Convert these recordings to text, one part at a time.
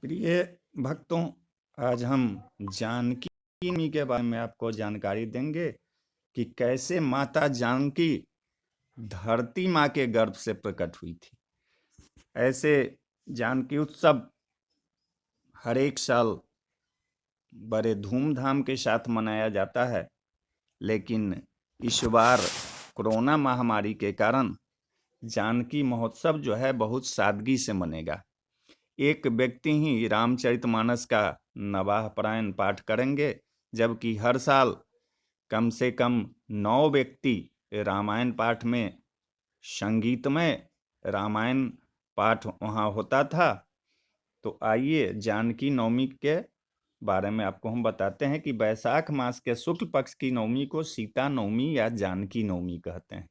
प्रिय भक्तों, आज हम जानकी के बारे में आपको जानकारी देंगे कि कैसे माता जानकी धरती माँ के गर्भ से प्रकट हुई थी। ऐसे जानकी उत्सव हर एक साल बड़े धूमधाम के साथ मनाया जाता है, लेकिन इस बार कोरोना महामारी के कारण जानकी महोत्सव जो है बहुत सादगी से मनेगा। एक व्यक्ति ही रामचरितमानस का नवाह पारायण पाठ करेंगे, जबकि हर साल कम से कम 9 व्यक्ति रामायण पाठ में संगीतमय रामायण पाठ वहाँ होता था। तो आइए जानकी नवमी के बारे में आपको हम बताते हैं कि वैशाख मास के शुक्ल पक्ष की नवमी को सीता नवमी या जानकी नवमी कहते हैं।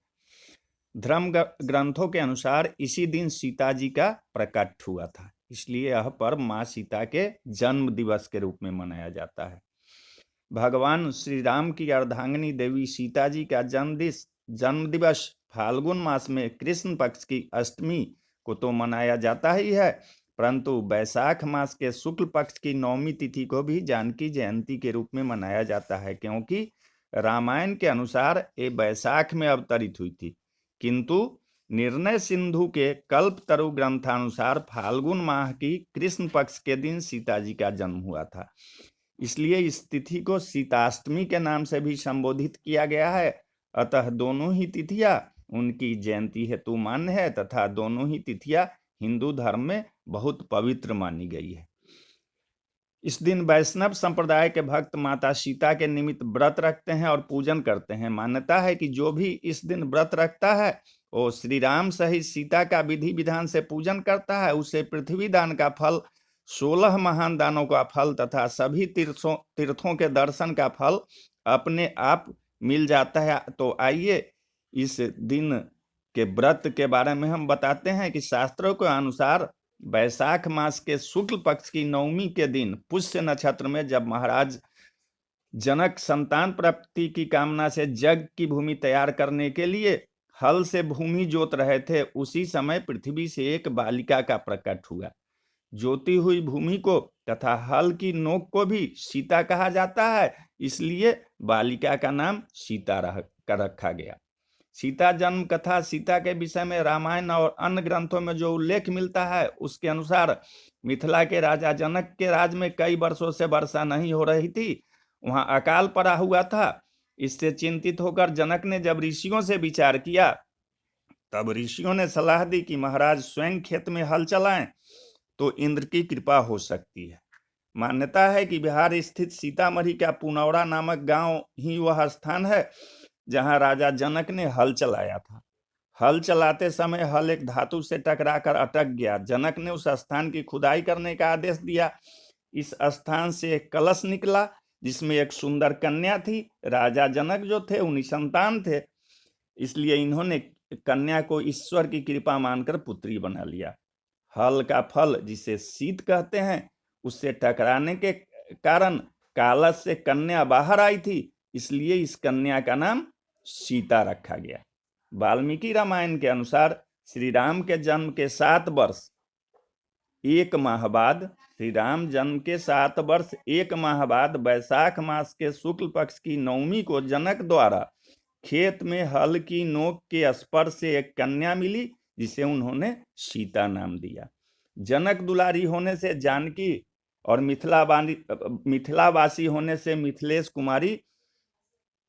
धर्म ग्रंथों के अनुसार इसी दिन सीता जी का प्रकट हुआ था, इसलिए यह पर्व माँ सीता के जन्म दिवस के रूप में मनाया जाता है। भगवान श्री राम की अर्धांगिनी देवी सीता जी का जन्म दिवस फाल्गुन मास में कृष्ण पक्ष की अष्टमी को तो मनाया जाता ही है, परंतु वैशाख मास के शुक्ल पक्ष की नवमी तिथि को भी जानकी जयंती के रूप में मनाया जाता है, क्योंकि रामायण के अनुसार ये वैशाख में अवतरित हुई थी, किंतु निर्णय सिंधु के कल्पतरु ग्रंथानुसार फाल्गुन माह की कृष्ण पक्ष के दिन सीता जी का जन्म हुआ था। इसलिए इस तिथि को सीताष्टमी के नाम से भी संबोधित किया गया है। अतः दोनों ही तिथियां उनकी जयंती हेतु मान्य है तथा दोनों ही तिथियां हिंदू धर्म में बहुत पवित्र मानी गई है। इस दिन वैष्णव संप्रदाय के भक्त माता सीता के निमित्त व्रत रखते हैं और पूजन करते हैं। मान्यता है कि जो भी इस दिन व्रत रखता है वो श्री राम सहित सीता का विधि विधान से पूजन करता है, उसे पृथ्वी दान का फल, 16 महान दानों का फल तथा सभी तीर्थों के दर्शन का फल अपने आप मिल जाता है। तो आइए इस दिन के व्रत के बारे में हम बताते हैं कि शास्त्रों के अनुसार वैशाख मास के शुक्ल पक्ष की नवमी के दिन पुष्य नक्षत्र में जब महाराज जनक संतान प्राप्ति की कामना से जग की भूमि तैयार करने के लिए हल से भूमि जोत रहे थे, उसी समय पृथ्वी से एक बालिका का प्रकट हुआ। जोती हुई भूमि को तथा हल की नोक को भी सीता कहा जाता है, इसलिए बालिका का नाम सीता रखा गया। सीता जन्म कथा सीता के विषय में रामायण और अन्य ग्रंथों में जो उल्लेख मिलता है उसके अनुसार मिथिला के राजा जनक के राज में कई वर्षों से वर्षा नहीं हो रही थी, वहां अकाल पड़ा हुआ था। इससे चिंतित होकर जनक ने जब ऋषियों से विचार किया, तब ऋषियों ने सलाह दी कि महाराज स्वयं खेत में हल चलाएं तो इंद्र की कृपा हो सकती है। मान्यता है कि बिहार स्थित सीतामढ़ी का पुनौरा नामक गांव ही वह स्थान है जहां राजा जनक ने हल चलाया था। हल चलाते समय हल एक धातु से टकराकर अटक गया। जनक ने उस स्थान की खुदाई करने का आदेश दिया। इस स्थान से एक कलश निकला जिसमें एक सुंदर कन्या थी। राजा जनक जो थे उन्हीं संतान थे, इसलिए इन्होंने कन्या को ईश्वर की कृपा मानकर पुत्री बना लिया। हल का फल जिसे शीत कहते हैं, उससे टकराने के कारण कलश से कन्या बाहर आई थी, इसलिए इस कन्या का नाम सीता रखा गया। वाल्मीकि रामायण के अनुसार श्री राम के जन्म के 7 वर्ष 1 माह बाद श्री राम जन्म के 7 वर्ष 1 माह बाद वैशाख मास के शुक्ल पक्ष की नवमी को जनक द्वारा खेत में हल की नोक के स्पर्श से एक कन्या मिली, जिसे उन्होंने सीता नाम दिया। जनक दुलारी होने से जानकी और मिथिलावासी होने से मिथिलेश कुमारी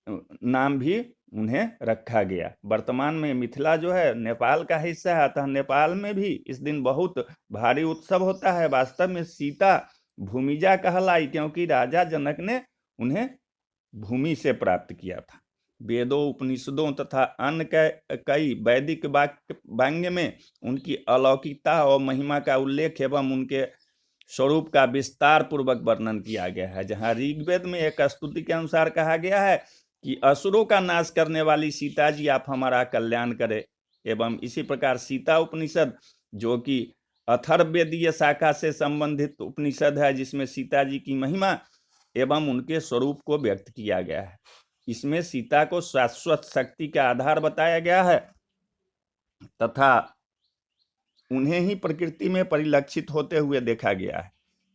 नाम भी उन्हें रखा गया। वर्तमान में मिथिला जो है नेपाल का हिस्सा है, अतः नेपाल में भी इस दिन बहुत भारी उत्सव होता है। वास्तव में सीता भूमिजा कहलाई, क्योंकि राजा जनक ने उन्हें भूमि से प्राप्त किया था। वेदों, उपनिषदों तथा अन्य कई वैदिक वाङ्मय में उनकी अलौकिकता और महिमा का उल्लेख एवं उनके स्वरूप का विस्तार पूर्वक वर्णन किया गया है। जहां ऋग्वेद में एक स्तुति के अनुसार कहा गया है कि असुरों का नाश करने वाली सीता जी आप हमारा कल्याण करें, एवं इसी प्रकार सीता उपनिषद जो कि अथर्ववेदीय शाखा से संबंधित उपनिषद है, जिसमें सीता जी की महिमा एवं उनके स्वरूप को व्यक्त किया गया है। इसमें सीता को शाश्वत शक्ति का आधार बताया गया है तथा उन्हें ही प्रकृति में परिलक्षित होते हुए देखा गया है।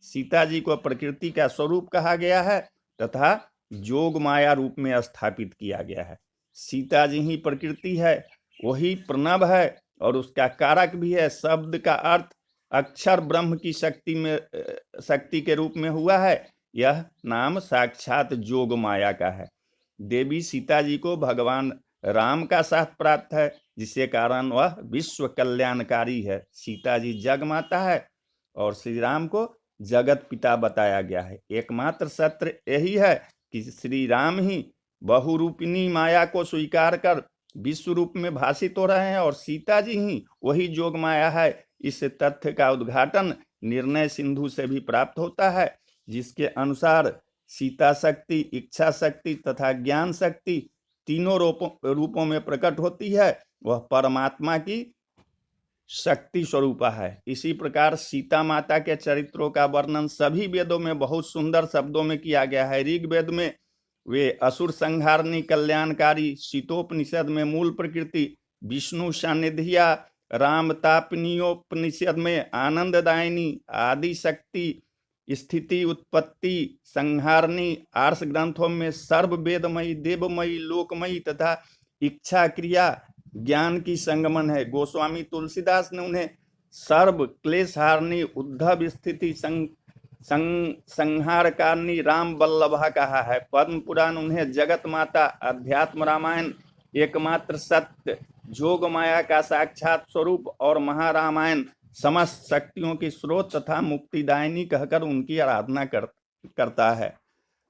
सीता जी को प्रकृति का स्वरूप कहा गया है तथा जोग माया रूप में स्थापित किया गया है। सीता जी ही प्रकृति है, वही प्रणव है और उसका कारक भी है। शब्द का अर्थ अक्षर ब्रह्म की शक्ति के रूप में हुआ है। यह नाम साक्षात जोग माया का है। देवी सीता जी को भगवान राम का साथ प्राप्त है, जिसके कारण वह विश्व कल्याणकारी है। सीता जी जग माता है और श्री राम को जगत पिता बताया गया है। एकमात्र सत्य यही है कि श्री राम ही बहुरूपिणी माया को स्वीकार कर विश्व रूप में भाषित हो रहे हैं और सीता जी ही वही जोग माया है। इस तथ्य का उद्घाटन निर्णय सिंधु से भी प्राप्त होता है, जिसके अनुसार सीता शक्ति, इच्छा शक्ति तथा ज्ञान शक्ति तीनों रूपों में प्रकट होती है। वह परमात्मा की शक्ति स्वरूप है। इसी प्रकार सीता माता के चरित्रों का वर्णन सभी वेदों में बहुत सुंदर शब्दों में किया गया है। ऋग्वेद में वे असुर संहारणी कल्याणकारी, शीतोपनिषद में मूल प्रकृति, विष्णु सानिध्या, राम तापनीयोपनिषद में आनंददायिनी, आदि शक्ति, स्थिति उत्पत्ति संहारणी, आर्ष ग्रंथों में सर्व वेदमयी, देवमयी, लोकमयी तथा इच्छा क्रिया ज्ञान की संगमन है। गोस्वामी तुलसीदास ने उन्हें सर्व क्लेश हारणी, उद्धव स्थिति संहार कारणी, राम वल्लभा कहा है। पद्म पुराण उन्हें जगत माता, अध्यात्म रामायण एकमात्र सत्य, जोग माया का साक्षात स्वरूप और महारामायण समस्त शक्तियों की स्रोत तथा मुक्तिदायिनी कहकर उनकी आराधना करता है।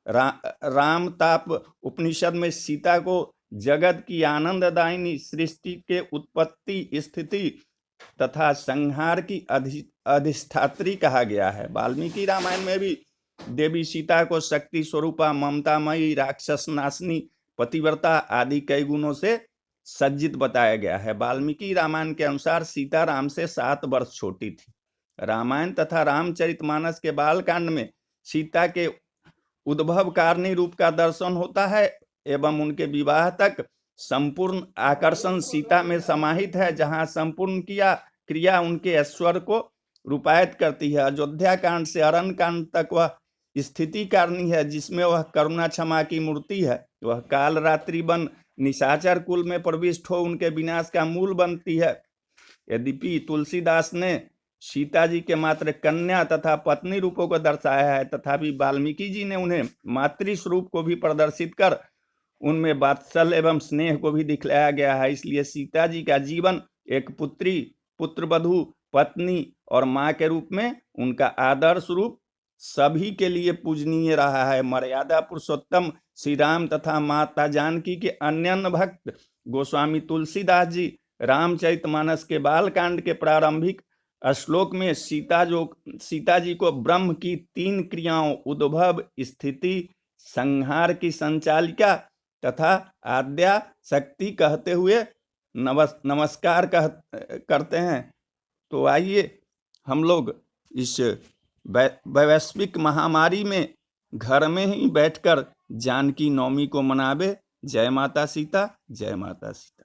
राम ताप उपनिषद में सीता को जगत की आनंददायिनी, सृष्टि के उत्पत्ति, स्थिति तथा संहार की अधिष्ठात्री कहा गया है। वाल्मीकि रामायण में भी देवी सीता को शक्ति स्वरूपा, ममतामयी, राक्षस नाशनी, पतिव्रता आदि कई गुणों से सज्जित बताया गया है। वाल्मीकि रामायण के अनुसार सीता राम से 7 वर्ष छोटी थी। रामायण तथा रामचरितमानस के बालकांड में सीता के उद्भव कारणी रूप का दर्शन होता है एवं उनके विवाह तक संपूर्ण आकर्षण सीता में समाहित है, जहां संपूर्ण क्रिया उनके ऐश्वर्य को रूपायित करती है। अयोध्या कांड से अरण्य कांड तक वह स्थिति कारणी है, जिसमें वह करुणा क्षमा की मूर्ति है। वह काल रात्रि बन निशाचर कुल में प्रविष्ट हो उनके विनाश का मूल बनती है। यद्यपि तुलसीदास ने सीता जी के मात्र कन्या तथा पत्नी रूपों को दर्शाया है, तथापि वाल्मीकि जी ने उन्हें मातृ स्वरूप को भी प्रदर्शित कर उनमें वात्सल्य एवं स्नेह को भी दिखलाया गया है। इसलिए सीता जी का जीवन एक पुत्री, पुत्रवधू, पत्नी और माँ के रूप में उनका आदर्श रूप सभी के लिए पूजनीय रहा है। मर्यादा पुरुषोत्तम श्री राम तथा माता जानकी के अन्य भक्त गोस्वामी तुलसीदास जी रामचरितमानस के बालकांड के प्रारंभिक श्लोक में सीता जी को ब्रह्म की 3 क्रियाओं उद्भव, स्थिति, संहार की संचालिका तथा आद्या शक्ति कहते हुए नमस्कार करते हैं। तो आइए हम लोग इस वैश्विक महामारी में घर में ही बैठकर जानकी नवमी को मनावे। जय माता सीता, जय माता सीता।